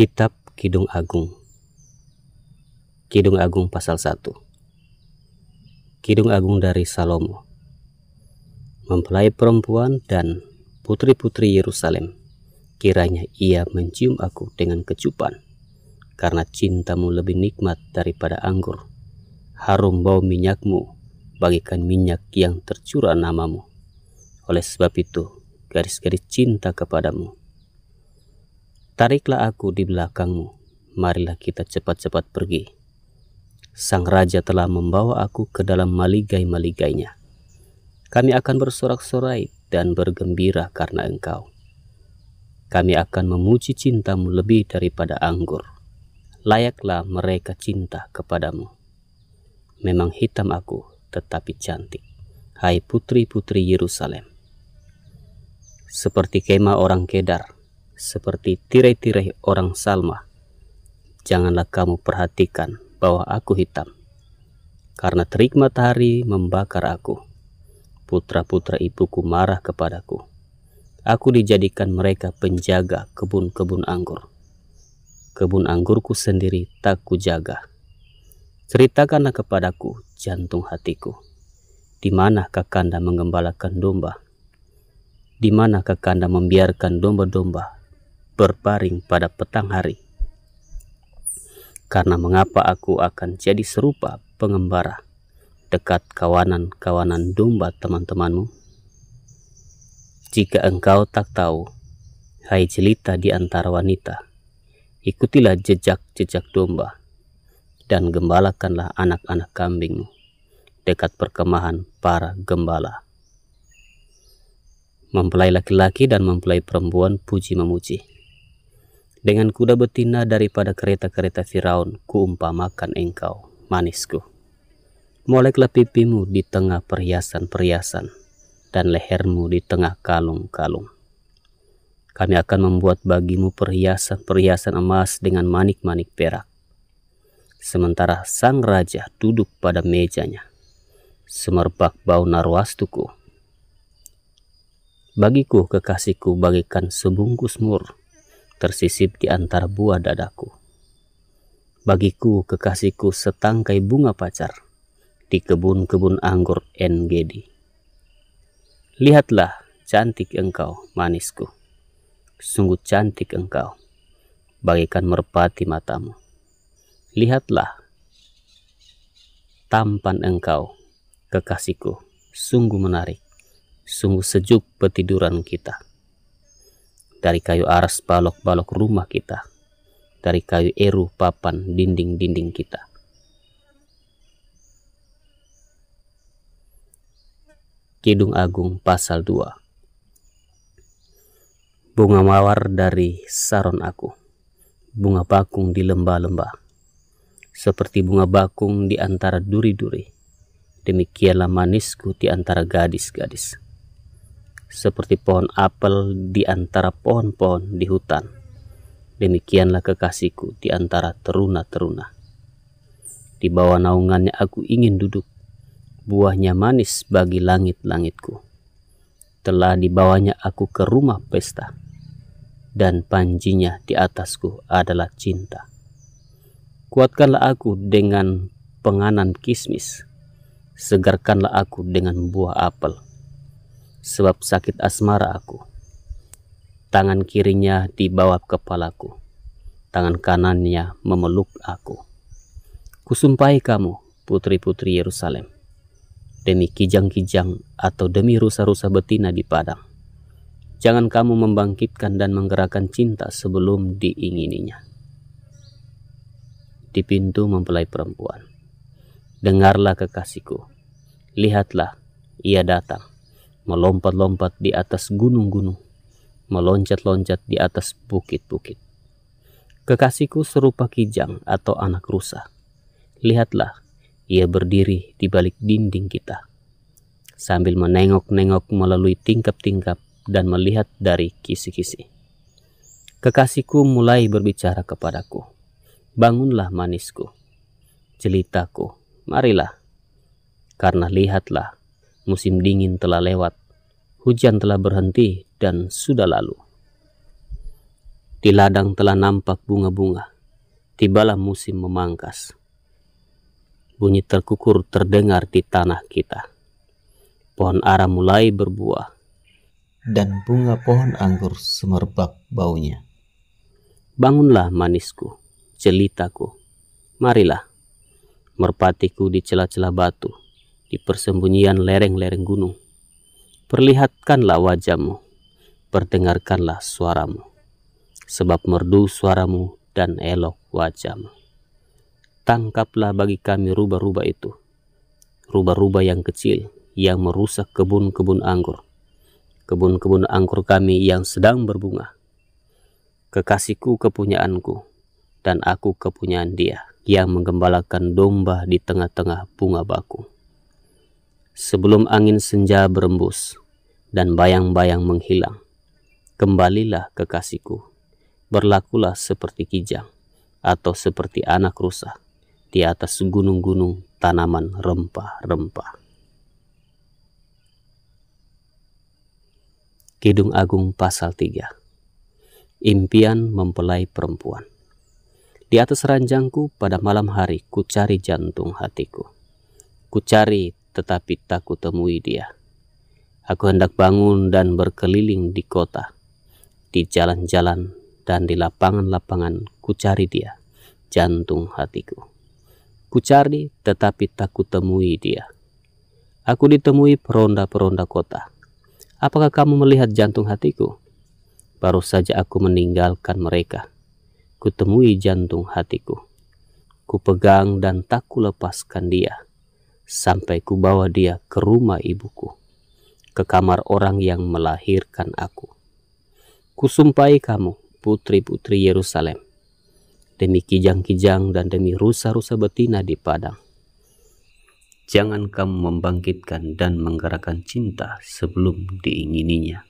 Kitab Kidung Agung. Kidung Agung pasal 1. Kidung Agung dari Salomo. Mempelai perempuan dan putri-putri Yerusalem, kiranya ia mencium aku dengan kecupan, karena cintamu lebih nikmat daripada anggur. Harum bau minyakmu bagikan minyak yang tercurah namamu. Oleh sebab itu, garis-garis cinta kepadamu. Tariklah aku di belakangmu, marilah kita cepat-cepat pergi. Sang Raja telah membawa aku ke dalam maligai-maligainya. Kami akan bersorak-sorai dan bergembira karena engkau. Kami akan memuji cintamu lebih daripada anggur. Layaklah mereka cinta kepadamu. Memang hitam aku, tetapi cantik, hai putri-putri Yerusalem. Seperti kemah orang Kedar, seperti tirai-tirai orang Salma. Janganlah kamu perhatikan bahwa aku hitam, karena terik matahari membakar aku. Putra-putra ibuku marah kepadaku. Aku dijadikan mereka penjaga kebun-kebun anggur. Kebun anggurku sendiri tak kujaga. Ceritakanlah kepadaku, jantung hatiku, di mana Kakanda menggembalakan domba? Di mana Kakanda membiarkan domba-domba berbaring pada petang hari? Karena mengapa aku akan jadi serupa pengembara dekat kawanan-kawanan domba teman-temanmu? Jika engkau tak tahu, hai jelita di antara wanita, ikutilah jejak-jejak domba dan gembalakanlah anak-anak kambingmu dekat perkemahan para gembala. Mempelai laki-laki dan mempelai perempuan puji memuji. Dengan kuda betina daripada kereta-kereta Firaun, kuumpamakan engkau, manisku. Moleklah pipimu di tengah perhiasan-perhiasan, dan lehermu di tengah kalung-kalung. Kami akan membuat bagimu perhiasan-perhiasan emas dengan manik-manik perak. Sementara sang raja duduk pada mejanya, semerbak bau narwastuku. Bagiku kekasihku bagikan sebungkus mur, tersisip di antara buah dadaku. Bagiku kekasihku setangkai bunga pacar di kebun-kebun anggur En-Gedi. Lihatlah, cantik engkau, manisku. Sungguh cantik engkau, bagaikan merpati matamu. Lihatlah, tampan engkau, kekasihku, sungguh menarik, sungguh sejuk petiduran kita. Dari kayu aras balok-balok rumah kita, dari kayu eru papan dinding-dinding kita. Kidung Agung pasal 2. Bunga mawar dari Saron aku, bunga bakung di lembah-lembah. Seperti bunga bakung di antara duri-duri, demikianlah manisku di antara gadis-gadis. Seperti pohon apel di antara pohon-pohon di hutan, demikianlah kekasihku di antara teruna-teruna. Di bawah naungannya aku ingin duduk, buahnya manis bagi langit-langitku. Telah dibawanya aku ke rumah pesta, dan panjinya di atasku adalah cinta. Kuatkanlah aku dengan penganan kismis, segarkanlah aku dengan buah apel. Sebab sakit asmara aku. Tangan kirinya di bawah kepalaku, tangan kanannya memeluk aku. Kusumpahi kamu, putri-putri Yerusalem, demi kijang-kijang atau demi rusa-rusa betina di padang. Jangan kamu membangkitkan dan menggerakkan cinta sebelum diingininya. Di pintu mempelai perempuan, dengarlah kekasihku, lihatlah, ia datang. Melompat-lompat di atas gunung-gunung, meloncat-loncat di atas bukit-bukit. Kekasihku serupa kijang atau anak rusa. Lihatlah, ia berdiri di balik dinding kita, sambil menengok-nengok melalui tingkap-tingkap dan melihat dari kisi-kisi. Kekasihku mulai berbicara kepadaku, bangunlah manisku, jelitaku, marilah. Karena lihatlah, musim dingin telah lewat, hujan telah berhenti dan sudah lalu. Di ladang telah nampak bunga-bunga, tibalah musim memangkas. Bunyi terkukur terdengar di tanah kita. Pohon ara mulai berbuah, dan bunga pohon anggur semerbak baunya. Bangunlah manisku, jelitaku, marilah, merpatiku di celah-celah batu, di persembunyian lereng-lereng gunung. Perlihatkanlah wajahmu, perdengarkanlah suaramu, sebab merdu suaramu dan elok wajahmu. Tangkaplah bagi kami rubah-rubah itu, rubah-rubah yang kecil yang merusak kebun-kebun anggur, kebun-kebun anggur kami yang sedang berbunga. Kekasihku kepunyaanku, dan aku kepunyaan dia, yang menggembalakan domba di tengah-tengah bunga bakung. Sebelum angin senja berembus, dan bayang-bayang menghilang, kembalilah kekasihku, berlakulah seperti kijang, atau seperti anak rusa, di atas gunung-gunung tanaman rempah-rempah. Kidung Agung pasal 3. Impian mempelai perempuan. Di atas ranjangku pada malam hari ku cari jantung hatiku. Ku cari tetapi tak kutemui dia. Aku hendak bangun dan berkeliling di kota, di jalan-jalan dan di lapangan-lapangan ku cari dia, jantung hatiku. Ku cari tetapi tak kutemui dia. Aku ditemui peronda-peronda kota. Apakah kamu melihat jantung hatiku? Baru saja aku meninggalkan mereka. Kutemui jantung hatiku. Ku pegang dan tak kulepaskan dia, sampai ku bawa dia ke rumah ibuku, ke kamar orang yang melahirkan aku. Kusumpahi kamu, putri-putri Yerusalem, demi kijang-kijang dan demi rusa-rusa betina di padang. Jangan kamu membangkitkan dan menggerakkan cinta sebelum diingininya.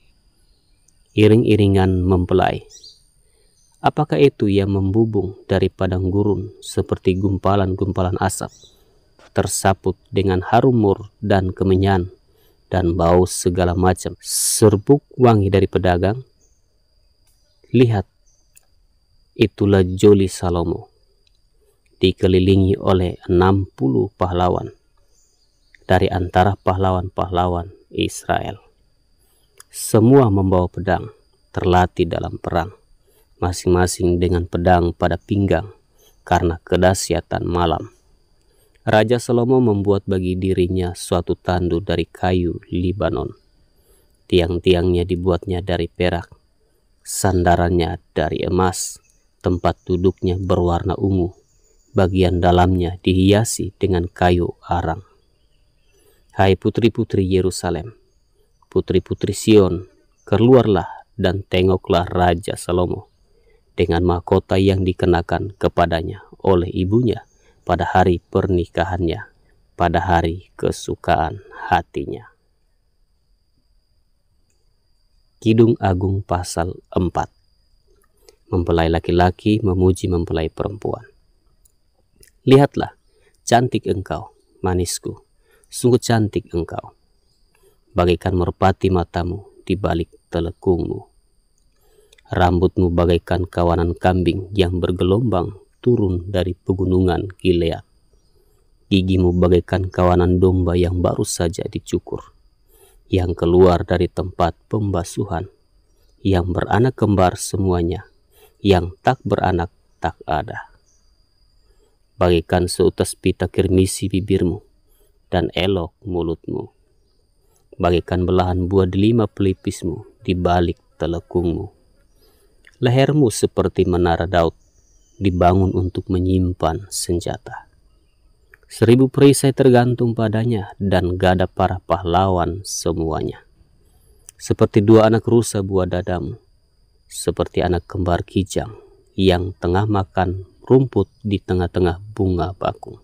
Iring-iringan mempelai. Apakah itu yang membubung dari padang gurun seperti gumpalan-gumpalan asap, tersaput dengan harum mur dan kemenyan dan bau segala macam, serbuk wangi dari pedagang? Lihat, itulah Joli Salomo, dikelilingi oleh 60 pahlawan dari antara pahlawan-pahlawan Israel. Semua membawa pedang, terlatih dalam perang, masing-masing dengan pedang pada pinggang karena kedahsyatan malam. Raja Salomo membuat bagi dirinya suatu tandu dari kayu Libanon. Tiang-tiangnya dibuatnya dari perak, sandarannya dari emas, tempat duduknya berwarna ungu, bagian dalamnya dihiasi dengan kayu arang. Hai putri-putri Yerusalem, putri-putri Sion, keluarlah dan tengoklah Raja Salomo dengan mahkota yang dikenakan kepadanya oleh ibunya pada hari pernikahannya, pada hari kesukaan hatinya. Kidung Agung pasal 4. Mempelai laki-laki memuji mempelai perempuan. Lihatlah, cantik engkau, manisku, sungguh cantik engkau, bagaikan merpati matamu di balik telekungmu. Rambutmu bagaikan kawanan kambing yang bergelombang turun dari pegunungan Gilead. Gigimu bagaikan kawanan domba yang baru saja dicukur, yang keluar dari tempat pembasuhan, yang beranak kembar semuanya, yang tak beranak tak ada. Bagaikan seutas pita kirmisi bibirmu, dan elok mulutmu, bagaikan belahan buah delima pelipismu di balik telekungmu. Lehermu seperti menara Daud, dibangun untuk menyimpan senjata. 1000 perisai tergantung padanya, dan gada para pahlawan semuanya. Seperti 2 anak rusa buah dadamu, seperti anak kembar kijang yang tengah makan rumput di tengah-tengah bunga bakung.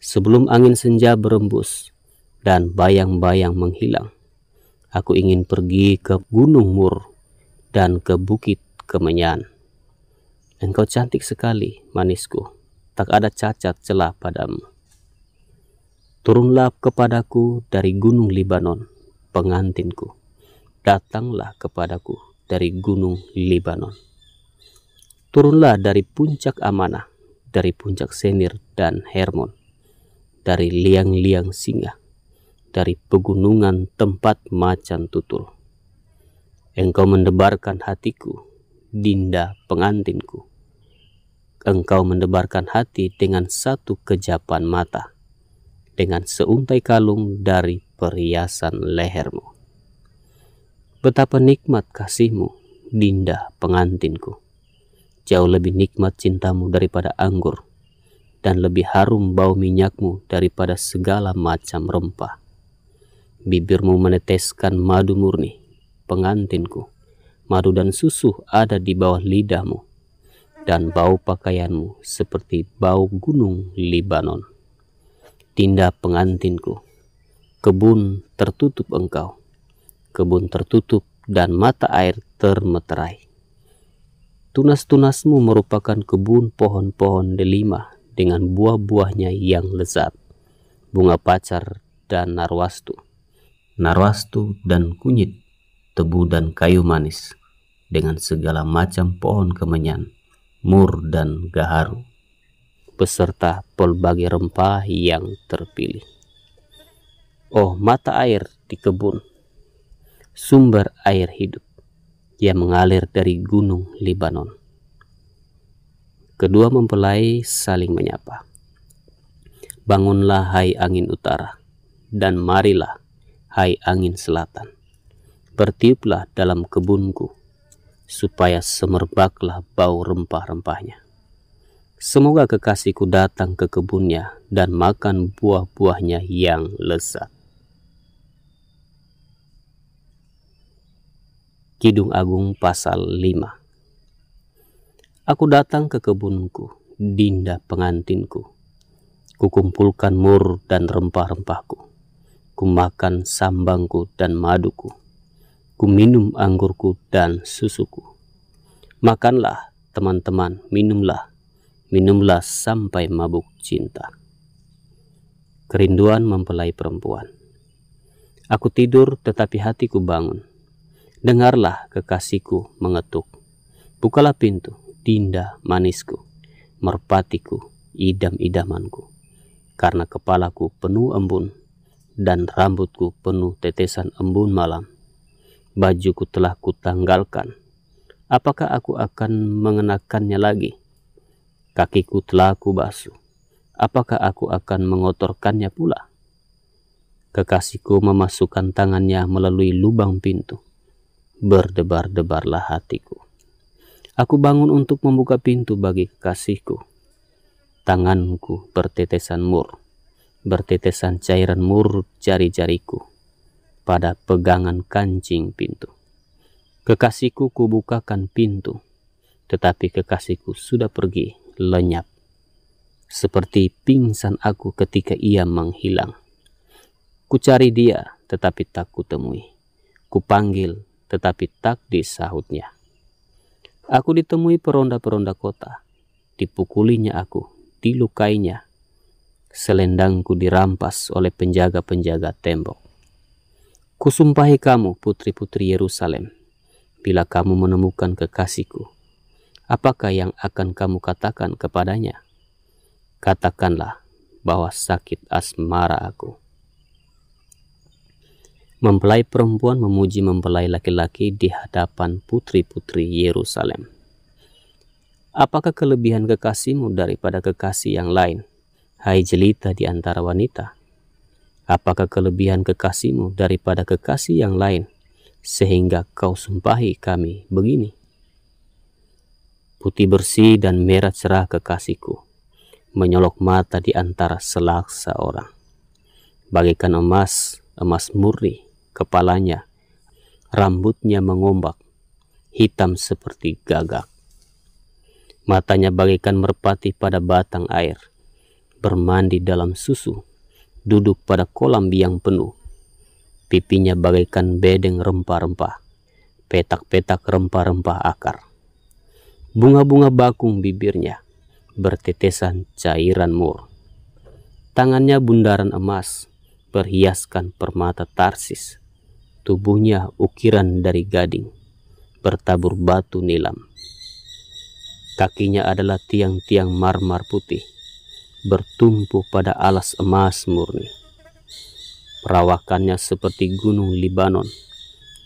Sebelum angin senja berembus dan bayang-bayang menghilang, aku ingin pergi ke Gunung Mur dan ke Bukit Kemenyan. Engkau cantik sekali, manisku, tak ada cacat celah padamu. Turunlah kepadaku dari Gunung Libanon, pengantinku. Datanglah kepadaku dari Gunung Libanon. Turunlah dari puncak Amanah, dari puncak Senir dan Hermon, dari liang-liang Singa, dari pegunungan tempat macan tutul. Engkau mendebarkan hatiku, Dinda pengantinku. Engkau mendebarkan hati dengan satu kejapan mata, dengan seuntai kalung dari perhiasan lehermu. Betapa nikmat kasihmu, Dinda pengantinku. Jauh lebih nikmat cintamu daripada anggur, dan lebih harum bau minyakmu daripada segala macam rempah. Bibirmu meneteskan madu murni, pengantinku. Madu dan susu ada di bawah lidahmu, dan bau pakaianmu seperti bau gunung Libanon. Dinda pengantinku, kebun tertutup engkau, kebun tertutup dan mata air termeterai. Tunas-tunasmu merupakan kebun pohon-pohon delima dengan buah-buahnya yang lezat, bunga pacar dan narwastu, narwastu dan kunyit, tebu dan kayu manis, dengan segala macam pohon kemenyan, mur dan gaharu, beserta pelbagai rempah yang terpilih. Oh, mata air di kebun, sumber air hidup yang mengalir dari gunung Libanon. Kedua mempelai saling menyapa. Bangunlah hai angin utara, dan marilah hai angin selatan. Bertiuplah dalam kebunku, supaya semerbaklah bau rempah-rempahnya. Semoga kekasihku datang ke kebunnya dan makan buah-buahnya yang lezat. Kidung Agung pasal 5. Aku datang ke kebunku, Dinda pengantinku. Kukumpulkan mur dan rempah-rempahku. Kumakan sambangku dan maduku. Kuminum anggurku dan susuku. Makanlah, teman-teman, minumlah. Minumlah sampai mabuk cinta. Kerinduan mempelai perempuan. Aku tidur tetapi hatiku bangun. Dengarlah kekasihku mengetuk. Bukalah pintu, Dinda manisku, merpatiku, idam-idamanku. Karena kepalaku penuh embun, dan rambutku penuh tetesan embun malam. Bajuku telah kutanggalkan. Apakah aku akan mengenakannya lagi? Kakiku telah kubasuh. Apakah aku akan mengotorkannya pula? Kekasihku memasukkan tangannya melalui lubang pintu. Berdebar-debarlah hatiku. Aku bangun untuk membuka pintu bagi kekasihku. Tanganku bertetesan mur, bertetesan cairan mur jari-jariku pada pegangan kancing pintu. Kekasihku kubukakan pintu, tetapi kekasihku sudah pergi lenyap. Seperti pingsan aku ketika ia menghilang. Kucari dia, tetapi tak kutemui. Kupanggil, tetapi tak disahutnya. Aku ditemui peronda-peronda kota. Dipukulinya aku, dilukainya. Selendangku dirampas oleh penjaga-penjaga tembok. Kusumpahi kamu, putri-putri Yerusalem, bila kamu menemukan kekasihku, apakah yang akan kamu katakan kepadanya? Katakanlah bahwa sakit asmara aku. Mempelai perempuan memuji mempelai laki-laki di hadapan putri-putri Yerusalem. Apakah kelebihan kekasihmu daripada kekasih yang lain, hai jelita di antara wanita? Apakah kelebihan kekasihmu daripada kekasih yang lain, sehingga kau sumpahi kami begini? Putih bersih dan merah cerah kekasihku, menyolok mata di antara selaksa orang. Bagaikan emas, emas murni, kepalanya, rambutnya mengombak, hitam seperti gagak. Matanya bagaikan merpati pada batang air, bermandi dalam susu, duduk pada kolam yang penuh. Pipinya bagaikan bedeng rempah-rempah, petak-petak rempah-rempah akar. Bunga-bunga bakung bibirnya, bertetesan cairan mur. Tangannya bundaran emas, berhiaskan permata Tarsis. Tubuhnya ukiran dari gading, bertabur batu nilam. Kakinya adalah tiang-tiang marmer putih, bertumpu pada alas emas murni. Perawakannya seperti gunung Libanon,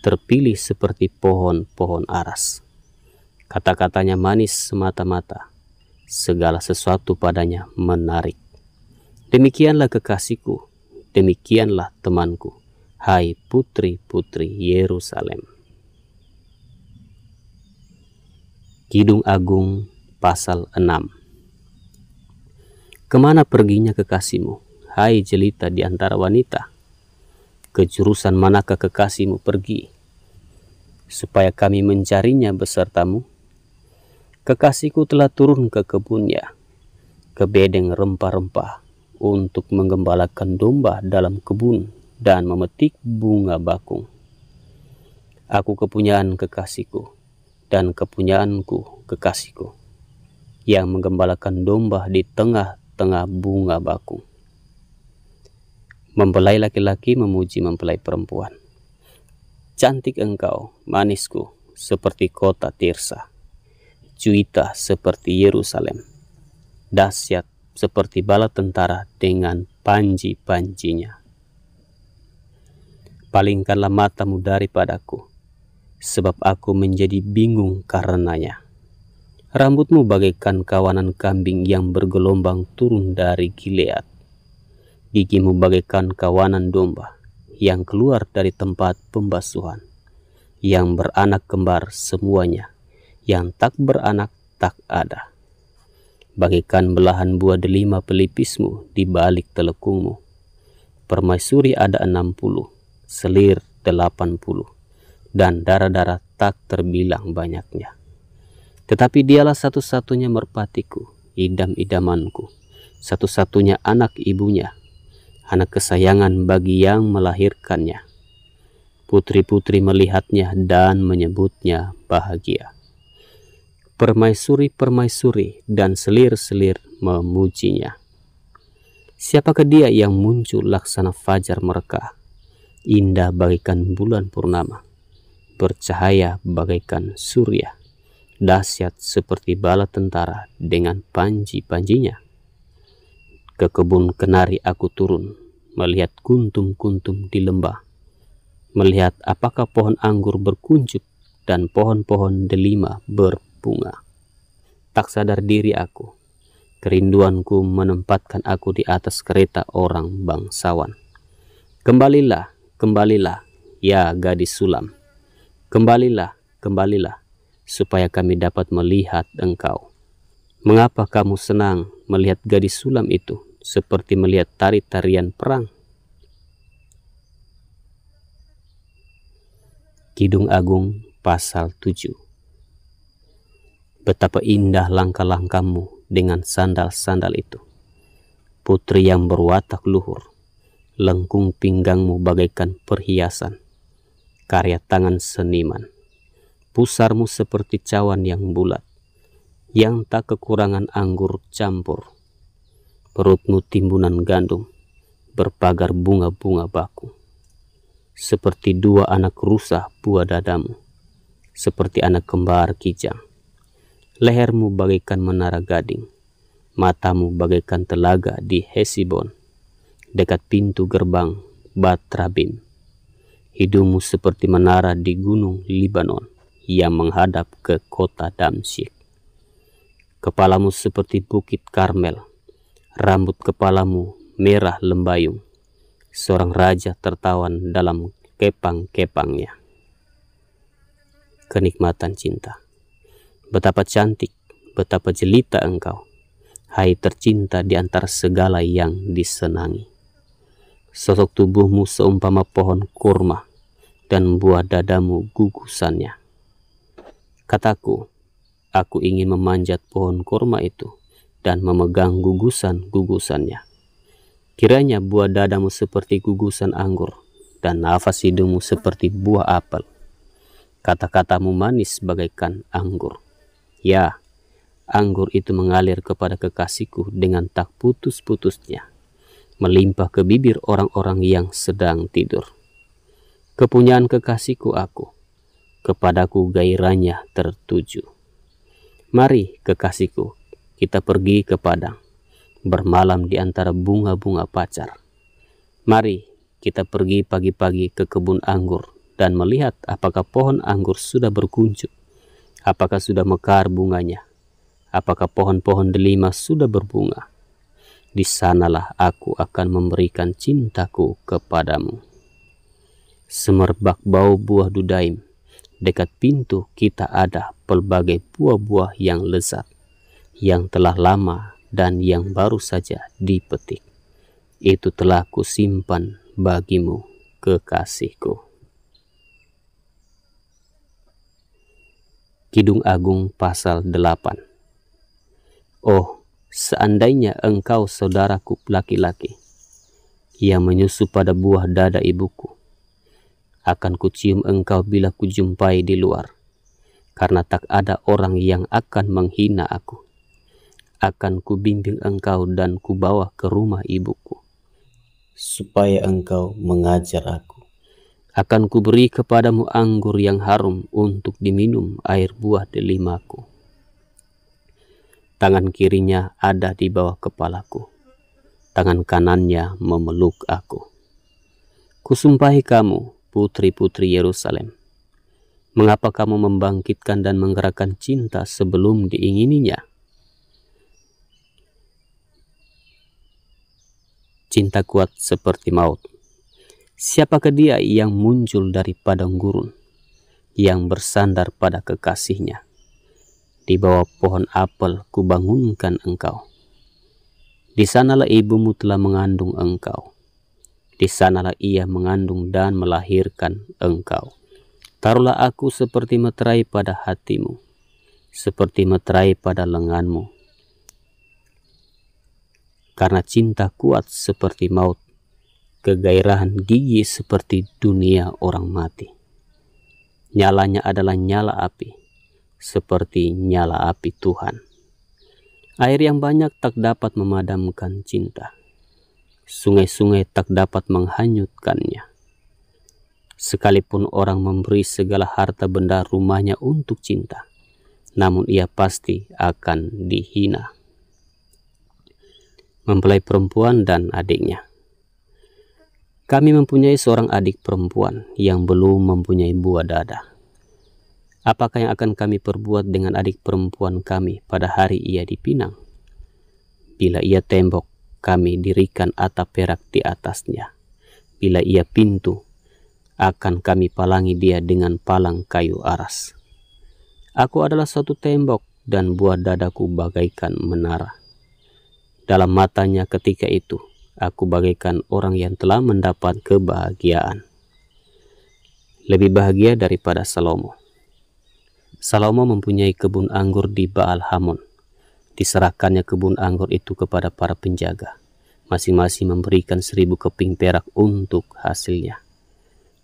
terpilih seperti pohon-pohon aras. Kata-katanya manis semata-mata, segala sesuatu padanya menarik. Demikianlah kekasihku, demikianlah temanku, hai putri-putri Yerusalem. Kidung Agung pasal 6. Kemana perginya kekasihmu, hai jelita di antara wanita? Ke jurusan manakah kekasihmu pergi, supaya kami mencarinya besertamu? Kekasihku telah turun ke kebunnya, ke bedeng rempah-rempah, untuk menggembalakan domba dalam kebun dan memetik bunga bakung. Aku kepunyaan kekasihku, dan kepunyaanku kekasihku, yang menggembalakan domba di tengah-tengah bunga bakung. Mempelai laki-laki memuji mempelai perempuan. Cantik engkau, manisku, seperti kota Tirsa, Juita seperti Yerusalem, dahsyat seperti bala tentara dengan panji-panjinya. Palingkanlah matamu daripadaku, sebab aku menjadi bingung karenanya. Rambutmu bagaikan kawanan kambing yang bergelombang turun dari Gilead. Gigimu bagaikan kawanan domba yang keluar dari tempat pembasuhan, yang beranak kembar semuanya, yang tak beranak tak ada. Bagaikan belahan buah delima pelipismu di balik telekungmu. Permaisuri ada 60, selir 80, dan darah-darah tak terbilang banyaknya. Tetapi dialah satu-satunya merpatiku, idam-idamanku, satu-satunya anak ibunya, anak kesayangan bagi yang melahirkannya. Putri-putri melihatnya dan menyebutnya bahagia. Permaisuri-permaisuri dan selir-selir memujinya. Siapakah dia yang muncul laksana fajar mereka, indah bagaikan bulan purnama, bercahaya bagaikan surya, dahsyat seperti bala tentara dengan panji-panjinya? Ke kebun kenari aku turun, melihat kuntum-kuntum di lembah, melihat apakah pohon anggur berkuncup dan pohon-pohon delima berbunga. Tak sadar diri aku, kerinduanku menempatkan aku di atas kereta orang bangsawan. Kembalilah, kembalilah, ya gadis sulam. Kembalilah, kembalilah, supaya kami dapat melihat engkau. Mengapa kamu senang melihat gadis sulam itu, seperti melihat tari-tarian perang? Kidung Agung pasal 7. Betapa indah langkah-langkahmu dengan sandal-sandal itu, putri yang berwatak luhur. Lengkung pinggangmu bagaikan perhiasan, karya tangan seniman. Pusarmu seperti cawan yang bulat, yang tak kekurangan anggur campur. Perutmu timbunan gandum, berpagar bunga-bunga bakung. Seperti dua anak rusa buah dadamu, seperti anak kembar kijang. Lehermu bagaikan menara gading, matamu bagaikan telaga di Hesibon, dekat pintu gerbang Batrabim. Hidungmu seperti menara di gunung Libanon yang menghadap ke kota Damsyik. Kepalamu seperti bukit Karmel, rambut kepalamu merah lembayung, seorang raja tertawan dalam kepang-kepangnya. Kenikmatan cinta. Betapa cantik, betapa jelita engkau, hai tercinta di antara segala yang disenangi. Sosok tubuhmu seumpama pohon kurma, dan buah dadamu gugusannya. Kataku, aku ingin memanjat pohon kurma itu, dan memegang gugusan-gugusannya. Kiranya buah dadamu seperti gugusan anggur, dan nafas hidungmu seperti buah apel. Kata-katamu manis bagaikan anggur. Ya, anggur itu mengalir kepada kekasihku dengan tak putus-putusnya, melimpah ke bibir orang-orang yang sedang tidur. Kepunyaan kekasihku aku, kepadaku gairahnya tertuju. Mari kekasihku, kita pergi ke padang, bermalam di antara bunga-bunga pacar. Mari kita pergi pagi-pagi ke kebun anggur dan melihat apakah pohon anggur sudah berkuncup, apakah sudah mekar bunganya, apakah pohon-pohon delima sudah berbunga. Di sanalah aku akan memberikan cintaku kepadamu. Semerbak bau buah dudaim, dekat pintu kita ada pelbagai buah-buah yang lezat, yang telah lama dan yang baru saja dipetik. Itu telah kusimpan bagimu, kekasihku. Kidung Agung pasal 8. Oh, seandainya engkau saudaraku laki-laki yang menyusu pada buah dada ibuku, akan kucium engkau bila kujumpai di luar, karena tak ada orang yang akan menghina aku. Akan kubimbing engkau dan kubawa ke rumah ibuku, supaya engkau mengajar aku. Akan kuberi kepadamu anggur yang harum untuk diminum air buah delimaku. Tangan kirinya ada di bawah kepalaku, tangan kanannya memeluk aku. Kusumpahi kamu, putri-putri Yerusalem, mengapa kamu membangkitkan dan menggerakkan cinta sebelum diingininya? Cinta kuat seperti maut. Siapakah dia yang muncul dari padang gurun, yang bersandar pada kekasihnya? Di bawah pohon apel kubangunkan engkau. Di sanalah ibumu telah mengandung engkau. Di sanalah ia mengandung dan melahirkan engkau. Taruhlah aku seperti meterai pada hatimu, seperti meterai pada lenganmu. Karena cinta kuat seperti maut, kegairahan gigi seperti dunia orang mati. Nyalanya adalah nyala api, seperti nyala api Tuhan. Air yang banyak tak dapat memadamkan cinta. Sungai-sungai tak dapat menghanyutkannya. Sekalipun orang memberi segala harta benda rumahnya untuk cinta, namun ia pasti akan dihina. Mempelai perempuan dan adiknya. Kami mempunyai seorang adik perempuan yang belum mempunyai buah dada. Apakah yang akan kami perbuat dengan adik perempuan kami pada hari ia dipinang? Bila ia tembok, kami dirikan atap perak di atasnya. Bila ia pintu, akan kami palangi dia dengan palang kayu aras. Aku adalah suatu tembok dan buah dadaku bagaikan menara. Dalam matanya ketika itu, aku bagaikan orang yang telah mendapat kebahagiaan. Lebih bahagia daripada Salomo. Salomo mempunyai kebun anggur di Baal Hamon. Diserahkannya kebun anggur itu kepada para penjaga. Masing-masing memberikan 1000 keping perak untuk hasilnya.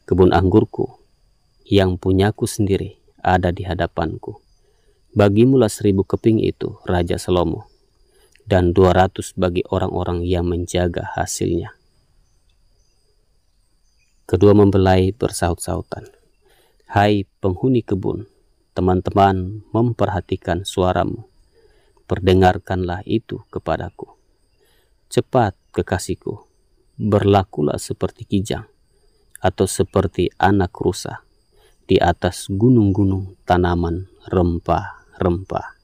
Kebun anggurku, yang punyaku sendiri, ada di hadapanku. Bagimulah 1000 keping itu, Raja Salomo, dan 200 bagi orang-orang yang menjaga hasilnya. Kedua mempelai bersaut-sautan. Hai penghuni kebun, teman-teman memperhatikan suaramu. Perdengarkanlah itu kepadaku. Cepat kekasihku, berlakulah seperti kijang, atau seperti anak rusa di atas gunung-gunung tanaman rempah-rempah.